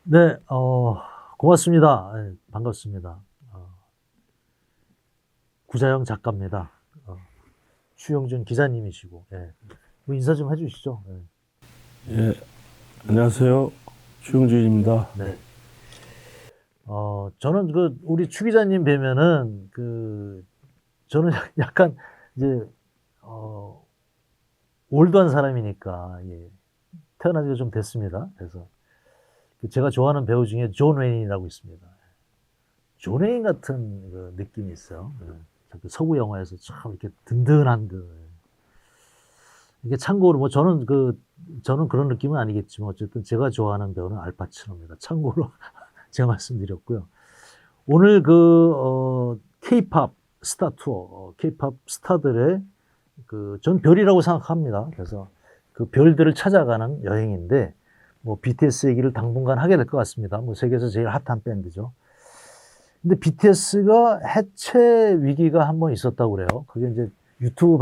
네, 고맙습니다. 예, 반갑습니다. 구자영 작가입니다. 추영준 기자님이시고, 예. 뭐 인사 좀 해주시죠. 예. 예, 안녕하세요. 추용준입니다. 네. 저는 우리 추 기자님 뵈면은, 저는 약간, 이제, 올드한 사람이니까, 예. 태어난 지가 좀 됐습니다. 그래서, 제가 좋아하는 배우 중에 존 웨인이라고 있습니다. 존 웨인 같은 느낌이 있어요. 예. 서구 영화에서 참 이렇게 든든한 이게 참고로 뭐 저는 그런 느낌은 아니겠지만 어쨌든 제가 좋아하는 배우는 알파치노입니다. 참고로 제가 말씀드렸고요. 오늘 K-팝 스타 투어, K-팝 스타들의 전 별이라고 생각합니다. 그래서 그 별들을 찾아가는 여행인데 뭐 BTS 얘기를 당분간 하게 될 것 같습니다. 뭐 세계에서 제일 핫한 밴드죠. 근데 BTS가 해체 위기가 한번 있었다고 그래요. 그게 이제 유튜브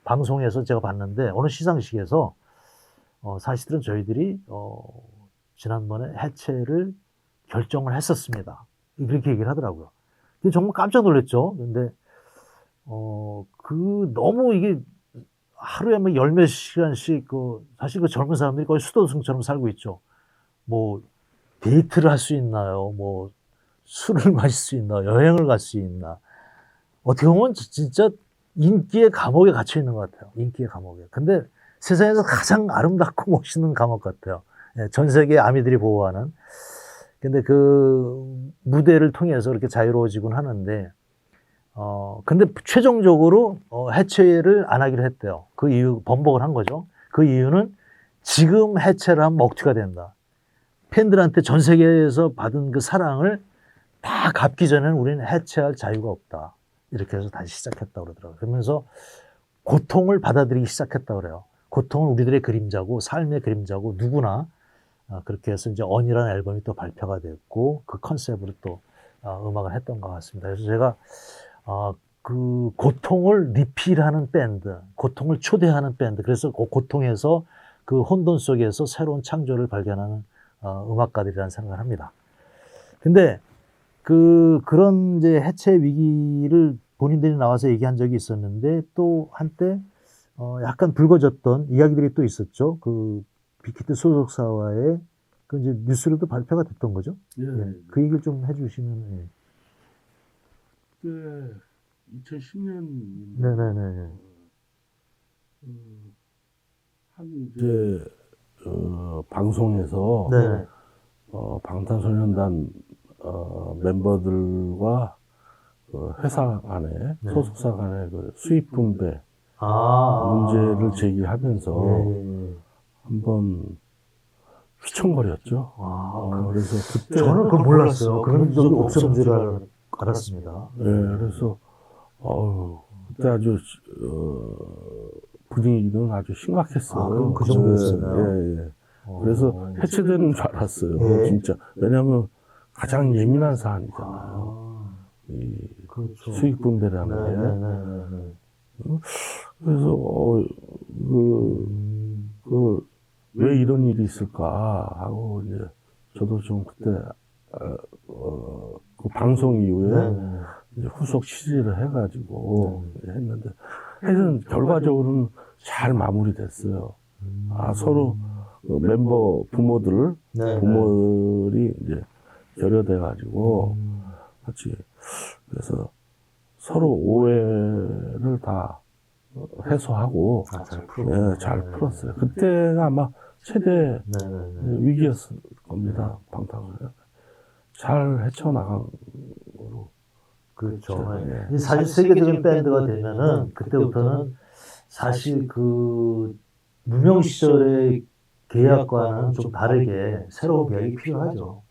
방송에서 제가 봤는데 어느 시상식에서 사실은 저희들이 지난번에 해체를 결정을 했었습니다. 이렇게 얘기를 하더라고요. 그게 정말 깜짝 놀랐죠. 근데 너무 이게 하루에 뭐 열 몇 시간씩 사실 젊은 사람들이 거의 수도승처럼 살고 있죠. 뭐 데이트를 할 수 있나요? 뭐 술을 마실 수 있나? 여행을 갈 수 있나? 어떻게 보면 진짜 인기의 감옥에 갇혀 있는 것 같아요. 인기의 감옥에. 근데 세상에서 가장 아름답고 멋있는 감옥 같아요. 예, 전 세계 아미들이 보호하는. 근데 그 무대를 통해서 이렇게 자유로워지곤 하는데, 근데 최종적으로 해체를 안 하기로 했대요. 그 이유, 번복을 한 거죠. 그 이유는 지금 해체를 하면 먹튀가 된다. 팬들한테 전 세계에서 받은 그 사랑을 다 갚기 전에는 우리는 해체할 자유가 없다. 이렇게 해서 다시 시작했다고 그러더라고요. 그러면서 고통을 받아들이기 시작했다고 그래요. 고통은 우리들의 그림자고 삶의 그림자고 누구나 그렇게 해서 이제 언이라는 앨범이 또 발표가 됐고 그 컨셉으로 또 음악을 했던 것 같습니다. 그래서 제가 그 고통을 리필하는 밴드, 고통을 초대하는 밴드, 그래서 그 고통에서 그 혼돈 속에서 새로운 창조를 발견하는 음악가들이라는 생각을 합니다. 근데 그런 이제 해체 위기를 본인들이 나와서 얘기한 적이 있었는데 또 한때 약간 불거졌던 이야기들이 또 있었죠. 그 빅히트 소속사와의 그 이제 뉴스로도 발표가 됐던 거죠. 예, 예, 그 얘기를 좀 해주시면. 예. 그때 2010년인데, 네네네. 한 이제, 방송에서, 네. 방탄소년단, 멤버들과 회사 간에, 네. 소속사 간의 그 수입 분배 문제를 제기하면서 예. 한번 휘청거렸죠. 그래서 그때 저는 그걸 몰랐어요. 그런 적이 없었는 줄 알았습니다. 예, 그래서 그때 아주 분위기는 아주 심각했어요. 그럼 그 정도였었나요? 예, 예. 그래서 해체되는 줄 알았어요. 예. 진짜. 왜냐하면 가장 예민한 사안이잖아요. 이 그렇죠. 수익 분배라는 게. 네네네. 그래서 왜 이런 일이 있을까 하고 이제 저도 좀 그때 그 방송 이후에 이제 후속 취재를 해가지고 했는데 하여튼 결과적으로는 잘 마무리됐어요. 서로 그 멤버 부모들이 이제 결여돼가지고 같이 그래서 서로 오해를 다 해소하고 잘 풀었어요. 그때가 아마 최대 위기였을 겁니다. 방탄소년단 잘 헤쳐나간 거로. 그렇죠. 예. 사실 세계적인 밴드가 되면은 그때부터는 사실 그 무명 시절의 계약과는 좀 다르게 새로운 계약이 필요하죠.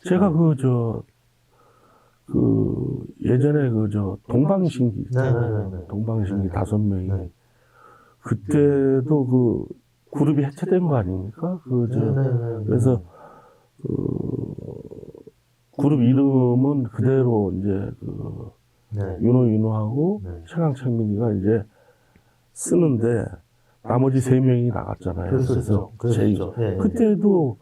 제가 예전에 동방신기 있잖아요. 동방신기 5명이. 그때도 그룹이 해체된 거 아닙니까? 그래서, 그룹 이름은 그대로 이제 윤호하고 최강창민이가 이제 쓰는데 나머지 3명이 나갔잖아요. 그래서 그렇죠. 그때도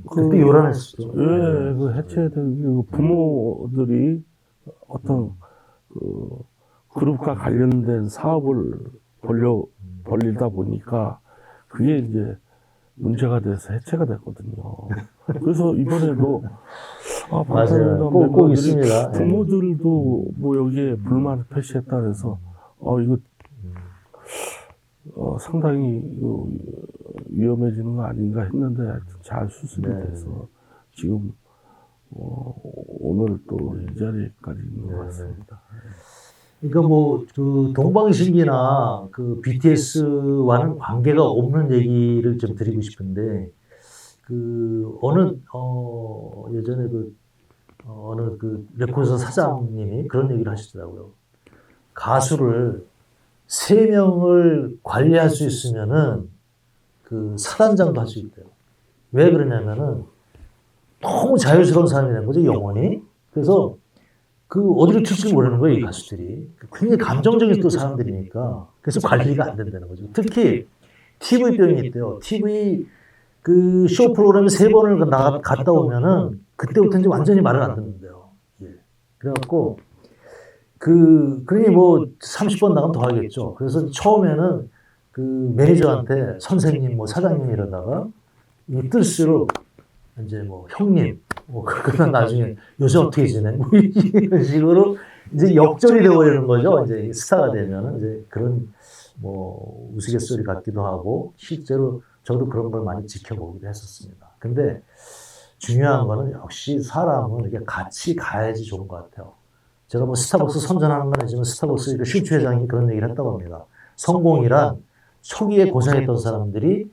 그때 요란했었죠. 예, 그 해체된 그 부모들이 어떤 그 그룹과 관련된 사업을 벌리다 보니까 그게 이제 문제가 돼서 해체가 됐거든요. 그래서 이번에도 맞아요. 방탄소년단 꼭 멤버들이 있습니다. 부모들도 뭐 여기에 불만을 표시했다 그래서 이거 상당히 위험해지는 거 아닌가 했는데 하여튼 잘 수습이 네. 돼서 지금 오늘 또 이 자리까지 있는 것 네. 같습니다. 그러니까 뭐 그 동방신기나 그 BTS와는 관계가 없는 얘기를 좀 드리고 싶은데 그 어느 예전에 그 어느 그 레코드 사장님이 그런 얘기를 하시더라고요. 가수를 3명을 관리할 수 있으면은 그 사단장도 할 수 있대요. 왜 그러냐면은 너무 자유스러운 사람이 된 거죠, 영혼이. 그래서 그 어디로 튈지 모르는 거예요, 이 가수들이. 굉장히 감정적인 또 사람들이니까. 그래서 관리가 안 된다는 거죠. 특히 TV병이 있대요. TV 그 쇼 프로그램에 3번을 갔다 오면은 그때부터 이제 완전히 말을 안 듣는데요. 예. 그래갖고 그러니 뭐 30번 나가면 더 하겠죠. 그래서 처음에는 그 매니저한테 선생님, 뭐 사장님 이러다가 뜰수록 이제 뭐 형님, 뭐 그러다 나중에 요새 어떻게 지내? 뭐 이런 식으로 이제 역전이 되어버리는 거죠. 이제 스타가 되면은 이제 그런 뭐 우스갯소리 같기도 하고 실제로 저도 그런 걸 많이 지켜보기도 했었습니다. 근데 중요한 거는 역시 사람은 이렇게 같이 가야지 좋은 것 같아요. 제가 뭐 스타벅스 선전하는 건 아니지만 스타벅스 그 실추 회장이 그런 얘기를 했다고 합니다. 성공이란 초기에 고생했던 사람들이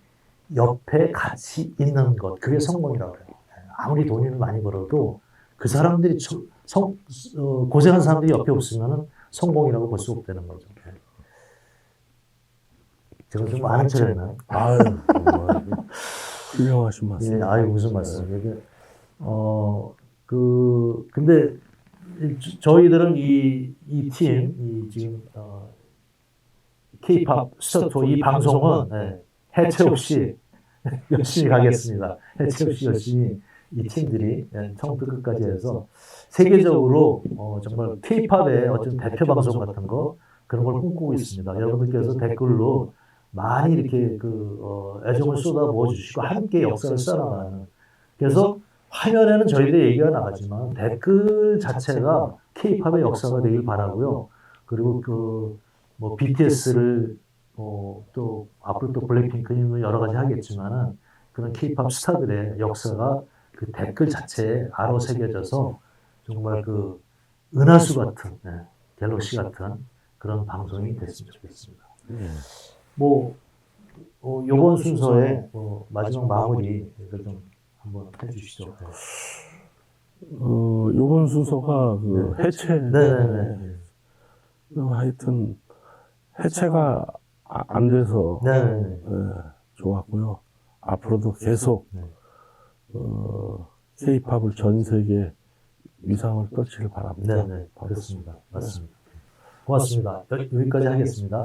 옆에 같이 있는 것, 그게 성공이라고 해요. 아무리 돈을 많이 벌어도 그 사람들이 고생한 사람들이 옆에 없으면 성공이라고 볼 수 없다는 거죠. 제가 좀 아는 척 했나요? 아유, 정말 훌륭하신 말씀. 예, 아유, 무슨 말씀. 이게, 근데 저희들은 이 팀, 지금, K-pop 스타투어 이 방송은 해체 없이 열심히 가겠습니다. 해체 없이 열심히 이 팀들이 처음부터 끝까지 해서 세계적으로 정말 K-팝의 어떤 대표 방송 같은 거 그런 걸 꿈꾸고 있습니다. 여러분들께서 댓글로 많이 이렇게 애정을 쏟아부어 주시고 함께 역사를 쌓아나가는. 그래서 화면에는 저희들의 얘기가 나가지만 댓글 자체가 K-팝의 역사가 되길 바라고요. 그리고 뭐 BTS를 또 앞으로 또 블랙핑크는 여러 가지 하겠지만은 그런 K-팝 스타들의 역사가 그 댓글 자체에 아로 새겨져서 정말 그 은하수 같은 갤럭시 같은 그런 방송이 됐으면 좋겠습니다. 뭐 이번 순서에 마지막 마무리 좀 한번 해주시죠. 이번 순서가 그 해체. 네네네. 하여튼 해체가 안 돼서 좋았고요. 앞으로도 계속 K-팝을 전 세계 위상을 떨치길 바랍니다. 네, 그렇습니다. 맞습니다. 고맙습니다. 여기까지 하겠습니다.